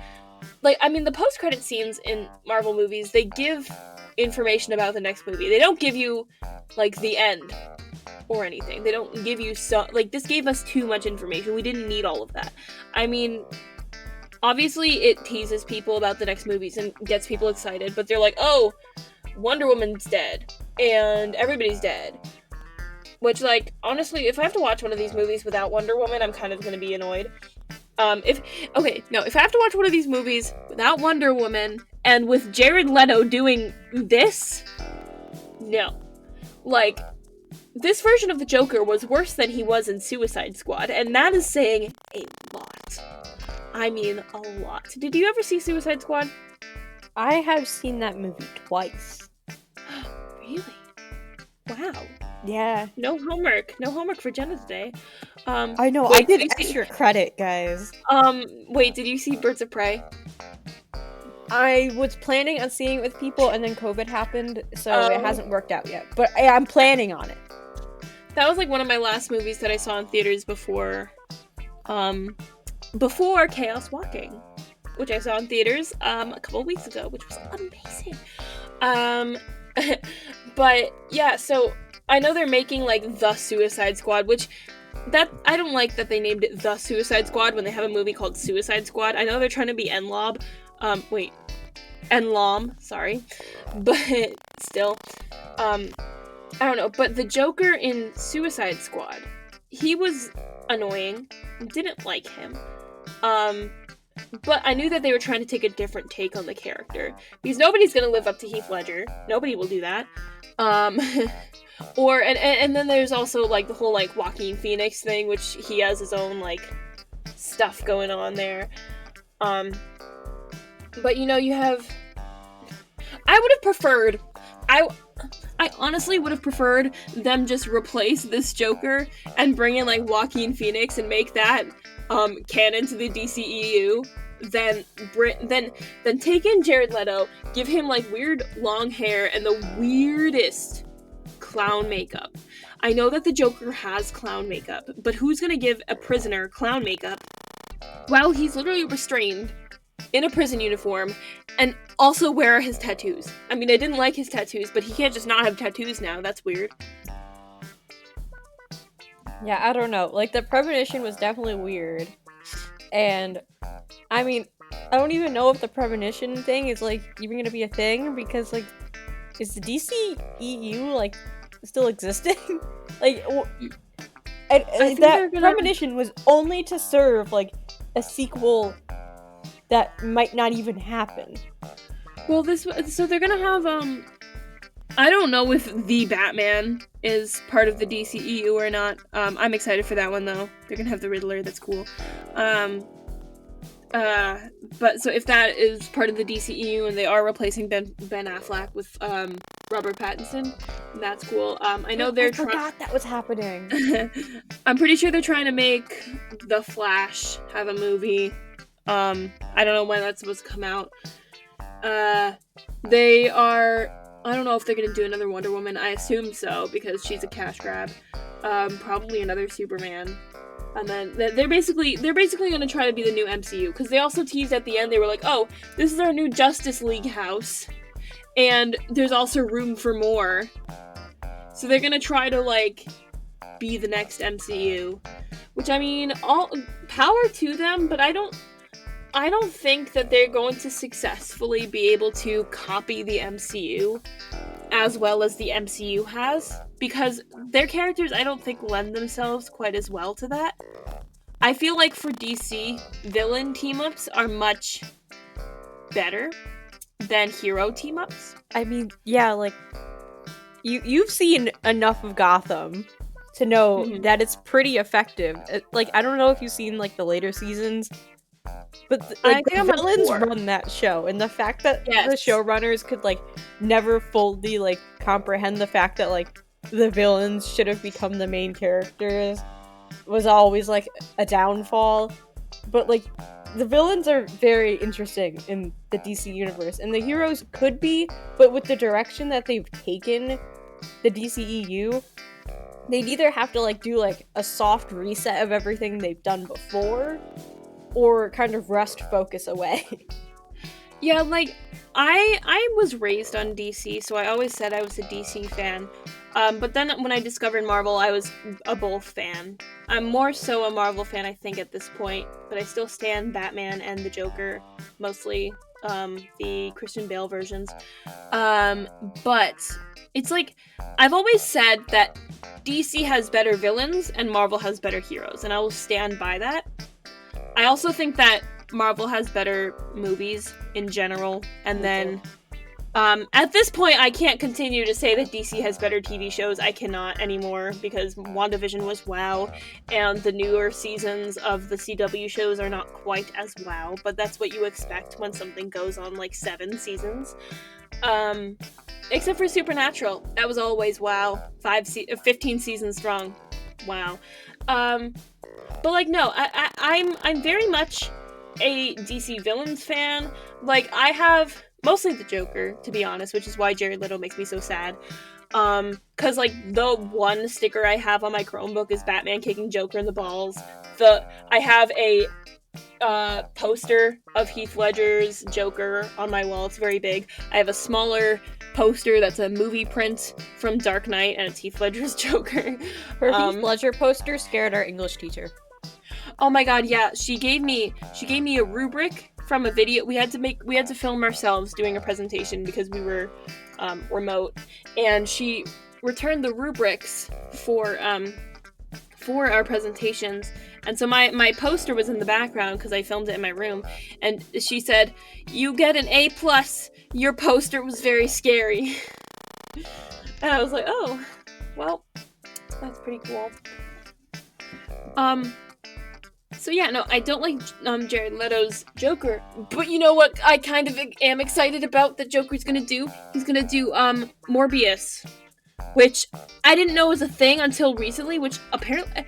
Like, I mean, the post-credit scenes in Marvel movies, they give information about the next movie. They don't give you, like, the end or anything. They don't give you like, this gave us too much information. We didn't need all of that. I mean, obviously it teases people about the next movies and gets people excited, but they're like, oh, Wonder Woman's dead, and everybody's dead. Which, like, honestly, if I have to watch one of these movies without Wonder Woman, I'm kind of gonna be annoyed. If I have to watch one of these movies without Wonder Woman, and with Jared Leto doing this, no. Like, this version of the Joker was worse than he was in Suicide Squad, and that is saying a lot. I mean, a lot. Did you ever see Suicide Squad? I have seen that movie twice. Really? Wow. Yeah. No homework for Jenna today. I know, I did extra credit, guys. Wait, did you see Birds of Prey? I was planning on seeing it with people, and then COVID happened, so it hasn't worked out yet. But I'm planning on it. That was, like, one of my last movies that I saw in theaters before Chaos Walking, which I saw in theaters, a couple weeks ago, which was amazing. But, yeah, so... I know they're making, like, The Suicide Squad, which, I don't like that they named it The Suicide Squad when they have a movie called Suicide Squad. I know they're trying to be Enlom, sorry. But, still, I don't know, but the Joker in Suicide Squad, he was annoying, didn't like him, but I knew that they were trying to take a different take on the character, because nobody's gonna live up to Heath Ledger. Nobody will do that. And then there's also, like, the whole, like, Joaquin Phoenix thing, which he has his own, like, stuff going on there. But, you know, you have... I would have preferred... I honestly would have preferred them just replace this Joker and bring in, like, Joaquin Phoenix and make that, canon to the DCEU. Then take in Jared Leto, give him, like, weird long hair and the weirdest clown makeup. I know that the Joker has clown makeup, but who's gonna give a prisoner clown makeup while he's literally restrained in a prison uniform and also wear his tattoos? I mean, I didn't like his tattoos, but he can't just not have tattoos now. That's weird. Yeah, I don't know. Like, the premonition was definitely weird. And, I mean, I don't even know if the premonition thing is, like, even gonna be a thing, because, like, is the DCEU, like, still existing? Like, that premonition was only to serve, like, a sequel that might not even happen. Well, so they're gonna have, I don't know if The Batman is part of the DCEU or not. I'm excited for that one, though. They're gonna have the Riddler, that's cool. But so if that is part of the DCEU and they are replacing Ben Affleck with, Robert Pattinson, that's cool. I know I forgot that was happening. I'm pretty sure they're trying to make The Flash have a movie. I don't know when that's supposed to come out. I don't know if they're gonna do another Wonder Woman. I assume so, because she's a cash grab. Probably another Superman. And then they're basically gonna try to be the new MCU, because they also teased at the end, they were like, oh, this is our new Justice League house, and there's also room for more. So they're gonna try to, like, be the next MCU. Which, I mean, all power to them, but I don't think that they're going to successfully be able to copy the MCU as well as the MCU has, because their characters, I don't think, lend themselves quite as well to that. I feel like for DC, villain team-ups are much better than hero team-ups. I mean, yeah, like, you've seen enough of Gotham to know that it's pretty effective. Like, I don't know if you've seen, like, the later seasons, but like, the villains run that show, and the fact that the showrunners could, like, never fully, like, comprehend the fact that, like, the villains should have become the main characters was always like a downfall. But like the villains are very interesting in the DC universe, and the heroes could be, but with the direction that they've taken the DCEU, they'd either have to like do like a soft reset of everything they've done before, or kind of rest focus away. Yeah, like, I was raised on DC, so I always said I was a DC fan. But then when I discovered Marvel, I was a both fan. I'm more so a Marvel fan, I think, at this point, but I still stand Batman and the Joker, mostly, the Christian Bale versions. But it's like, I've always said that DC has better villains and Marvel has better heroes, and I will stand by that. I also think that Marvel has better movies in general, and then at this point I can't continue to say that DC has better TV shows. I cannot anymore, because WandaVision was wow, and the newer seasons of the CW shows are not quite as wow, but that's what you expect when something goes on like 7 seasons. Except for Supernatural, that was always wow. 15 seasons strong. Wow. But like, no, I'm very much a DC villains fan. Like, I have mostly the Joker, to be honest, which is why Jared Leto makes me so sad. Cause like the one sticker I have on my Chromebook is Batman kicking Joker in the balls. I have a poster of Heath Ledger's Joker on my wall. It's very big. I have a smaller poster that's a movie print from Dark Knight, and it's Heath Ledger's Joker. Her Heath Ledger poster scared our English teacher. Oh my god, yeah. She gave me a rubric from a video. We had to film ourselves doing a presentation because we were remote, and she returned the rubrics for our presentations. And so my poster was in the background because I filmed it in my room, and she said, "You get an A+. Your poster was very scary." And I was like, "Oh, well, that's pretty cool." So yeah, no, I don't like Jared Leto's Joker, but you know what I kind of am excited about that Joker's gonna do? He's gonna do Morbius, which I didn't know was a thing until recently, which apparently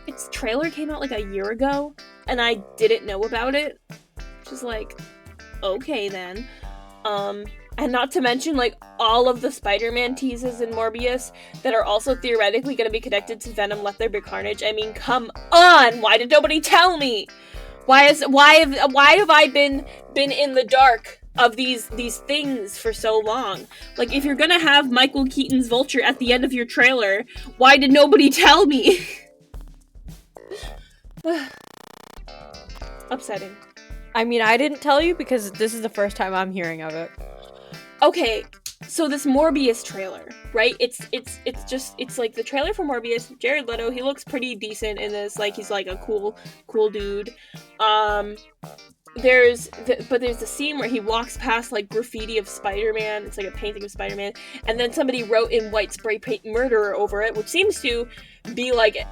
its trailer came out like a year ago, and I didn't know about it. Which is like, okay then. And not to mention, like, all of the Spider-Man teases in Morbius that are also theoretically going to be connected to Venom Let There Be Carnage. I mean, come on! Why did nobody tell me? Why have I been in the dark of these things for so long? Like, if you're gonna have Michael Keaton's Vulture at the end of your trailer, why did nobody tell me? Upsetting. I mean, I didn't tell you because this is the first time I'm hearing of it. Okay, so this Morbius trailer, right? It's like the trailer for Morbius. Jared Leto, he looks pretty decent in this. Like, he's like a cool dude. There's the scene where he walks past like graffiti of Spider-Man. It's like a painting of Spider-Man, and then somebody wrote in white spray paint "murderer" over it, which seems to be like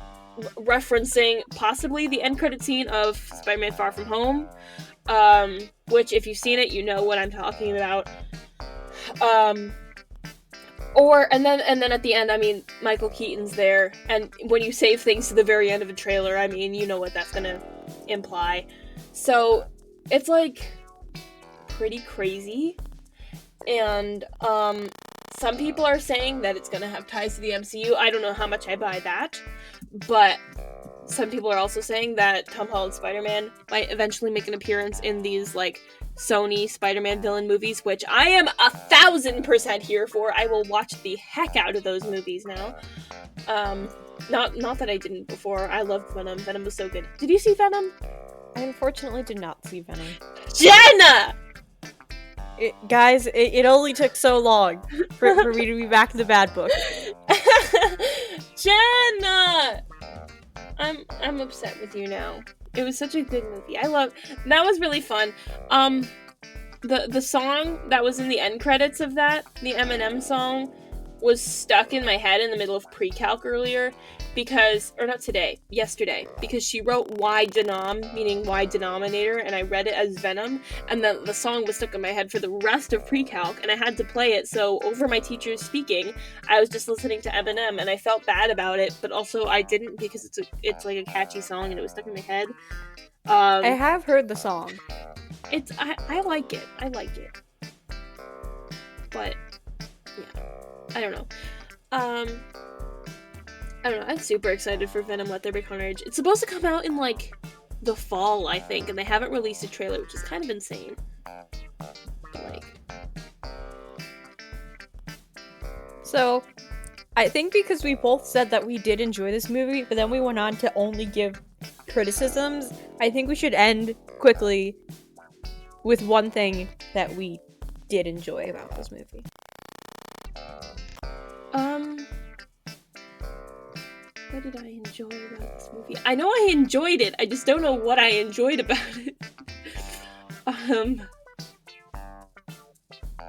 referencing possibly the end credit scene of Spider-Man Far From Home. Which, if you've seen it, you know what I'm talking about. And then at the end, I mean, Michael Keaton's there, and when you save things to the very end of a trailer, I mean, you know what that's gonna imply. So, it's, like, pretty crazy, and, some people are saying that it's gonna have ties to the MCU. I don't know how much I buy that, but some people are also saying that Tom Holland's Spider-Man might eventually make an appearance in these, like, Sony Spider-Man villain movies, which I am 1,000% here for. I will watch the heck out of those movies now. Not that I didn't before. I loved Venom. Venom was so good. Did you see Venom? I unfortunately did not see Venom. Jenna! Guys, it only took so long for me to be back in the bad book. Jenna! I'm upset with you now. It was such a good movie. That was really fun. The song that was in the end credits of that, the Eminem song, was stuck in my head in the middle of pre-calc earlier yesterday, because she wrote Y denom, meaning Y denominator, and I read it as Venom, and then the song was stuck in my head for the rest of pre-calc, and I had to play it, so over my teacher speaking, I was just listening to Eminem, and I felt bad about it, but also I didn't, because it's like a catchy song, and it was stuck in my head. I have heard the song. I like it. But, yeah. I don't know. I don't know. I'm super excited for Venom Let There Be Carnage. It's supposed to come out in, like, the fall, I think, and they haven't released a trailer, which is kind of insane. But, like... So, I think because we both said that we did enjoy this movie, but then we went on to only give criticisms, I think we should end quickly with one thing that we did enjoy about this movie. What did I enjoy about this movie? I know I enjoyed it, I just don't know what I enjoyed about it.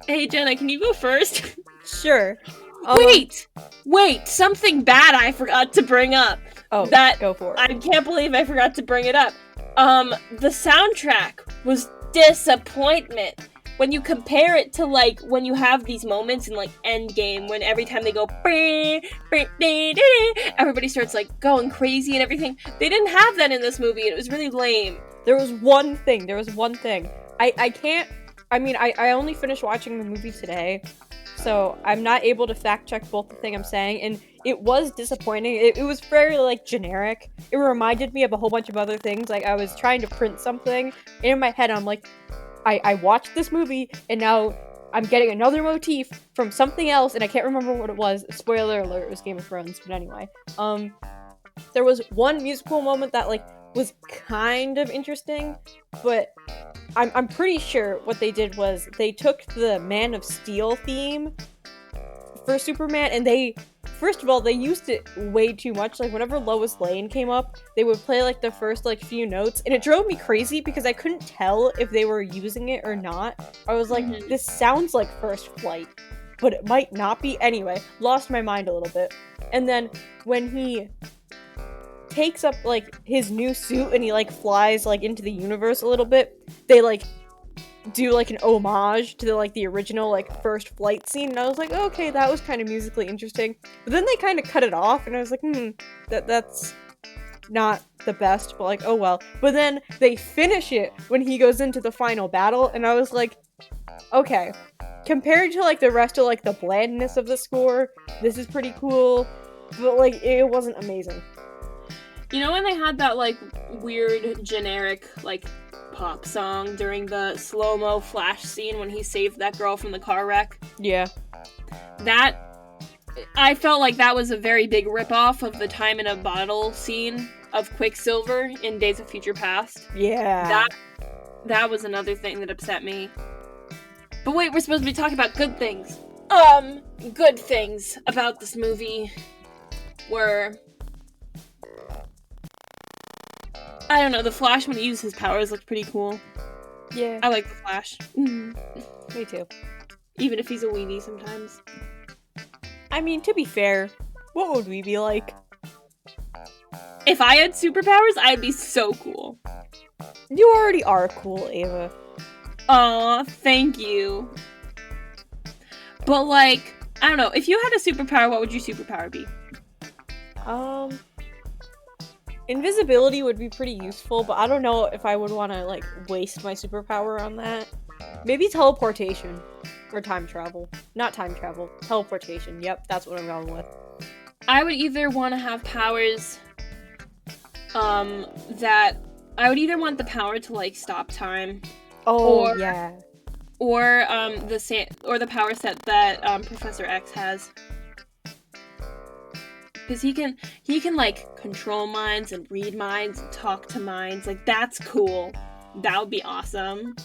Hey Jenna, can you go first? Sure. Wait! Something bad I forgot to bring up. Oh, go for it. I can't believe I forgot to bring it up. The soundtrack was disappointment. When you compare it to, like, when you have these moments in, like, Endgame, when every time they go, everybody starts, like, going crazy and everything. They didn't have that in this movie, and it was really lame. There was one thing. I only finished watching the movie today, so I'm not able to fact check both the thing I'm saying, and it was disappointing. It was very, like, generic. It reminded me of a whole bunch of other things. Like, I was trying to print something, and in my head I'm like, I watched this movie, and now I'm getting another motif from something else, and I can't remember what it was. Spoiler alert, it was Game of Thrones, but anyway. There was one musical moment that, like, was kind of interesting, but I'm pretty sure what they did was they took the Man of Steel theme for Superman, and they used it way too much. Like, whenever Lois Lane came up, they would play, like, the first, like, few notes, and it drove me crazy because I couldn't tell if they were using it or not. I was like, This sounds like First Flight, but it might not be. Anyway, lost my mind a little bit. And then when he takes up, like, his new suit and he, like, flies, like, into the universe a little bit, they, like, do, like, an homage to the original, like, First Flight scene, and I was like, okay, that was kind of musically interesting. But then they kind of cut it off, and I was like, that's not the best, but, like, oh well. But then they finish it when he goes into the final battle, and I was like, okay, compared to, like, the rest of, like, the blandness of the score, this is pretty cool, but, like, it wasn't amazing. You know when they had that, like, weird, generic, like, pop song during the slow-mo flash scene when he saved that girl from the car wreck? Yeah. I felt like that was a very big ripoff of the Time in a Bottle scene of Quicksilver in Days of Future Past. Yeah. That was another thing that upset me. But wait, we're supposed to be talking about good things. Good things about this movie were... I don't know, the Flash, when he used his powers, looked pretty cool. Yeah. I like the Flash. Me too. Even if he's a weenie sometimes. I mean, to be fair, what would we be like? If I had superpowers, I'd be so cool. You already are cool, Ava. Aw, thank you. But, like, I don't know, if you had a superpower, what would your superpower be? Invisibility would be pretty useful, but I don't know if I would want to, like, waste my superpower on that. Maybe teleportation. Or time travel. Not time travel. Teleportation. Yep, that's what I'm going with. I would either want to have powers, that... I would either want the power to, like, stop time. Oh, yeah. Or, the power set that, Professor X has. Because he can, like, control minds and read minds and talk to minds. Like, that's cool. That would be awesome.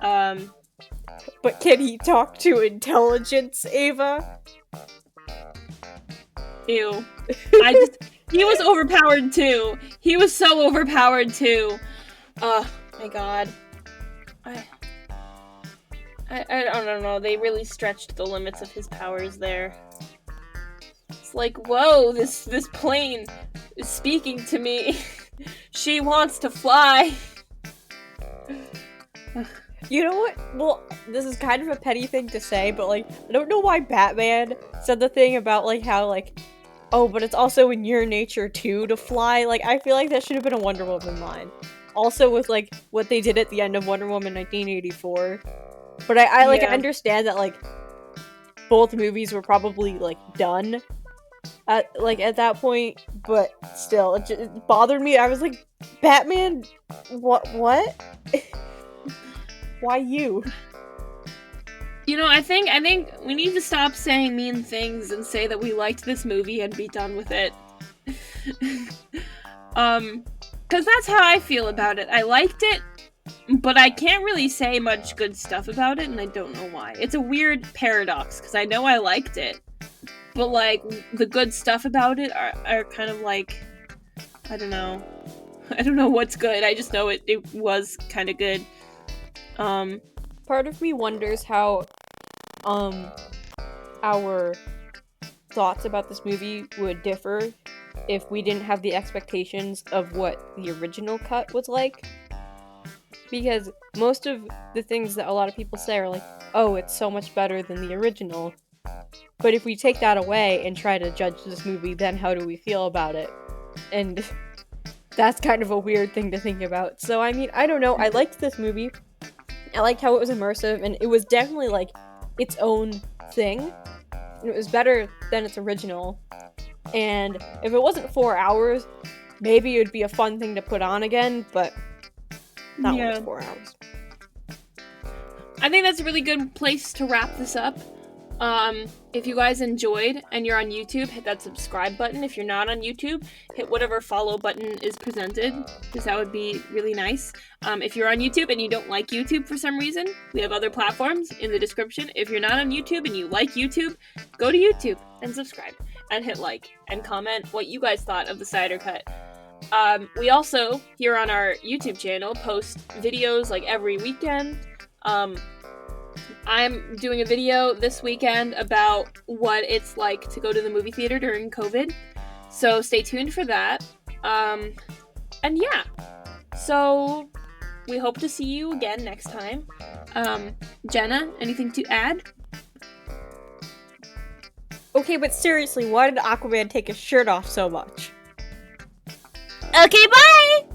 But can he talk to intelligence, Ava? Ew. He was overpowered too. He was so overpowered too. Oh my god. I I don't know. They really stretched the limits of his powers there. It's like, whoa, this plane is speaking to me. She wants to fly. You know what? Well, this is kind of a petty thing to say, but like, I don't know why Batman said the thing about like how like, oh, but it's also in your nature too to fly. Like, I feel like that should have been a Wonder Woman line. Also with like what they did at the end of Wonder Woman 1984. But I like, I Yeah. understand that like both movies were probably like done at that point, but still, it bothered me. I was like, Batman, what? Why you? You know, I think we need to stop saying mean things and say that we liked this movie and be done with it. Cause that's how I feel about it. I liked it, but I can't really say much good stuff about it, and I don't know why. It's a weird paradox, because I know I liked it, but like, the good stuff about it are kind of like, I don't know. I don't know what's good, I just know it was kind of good. Part of me wonders how our thoughts about this movie would differ if we didn't have the expectations of what the original cut was like. Because most of the things that a lot of people say are like, oh, it's so much better than the original. But if we take that away and try to judge this movie, then how do we feel about it? And that's kind of a weird thing to think about. So, I mean, I don't know. I liked this movie. I liked how it was immersive, and it was definitely, like, its own thing. And it was better than its original. And if it wasn't 4 hours, maybe it would be a fun thing to put on again, but not when it's 4 hours. I think that's a really good place to wrap this up. If you guys enjoyed and you're on YouTube, hit that subscribe button. If you're not on YouTube, hit whatever follow button is presented, because that would be really nice. If you're on YouTube and you don't like YouTube for some reason, we have other platforms in the description. If you're not on YouTube and you like YouTube, go to YouTube and subscribe and hit like and comment what you guys thought of the Snyder Cut. We also, here on our YouTube channel, post videos like every weekend. I'm doing a video this weekend about what it's like to go to the movie theater during COVID, so stay tuned for that. And yeah, so we hope to see you again next time. Jenna, anything to add? Okay, but seriously, why did Aquaman take his shirt off so much? Okay, bye!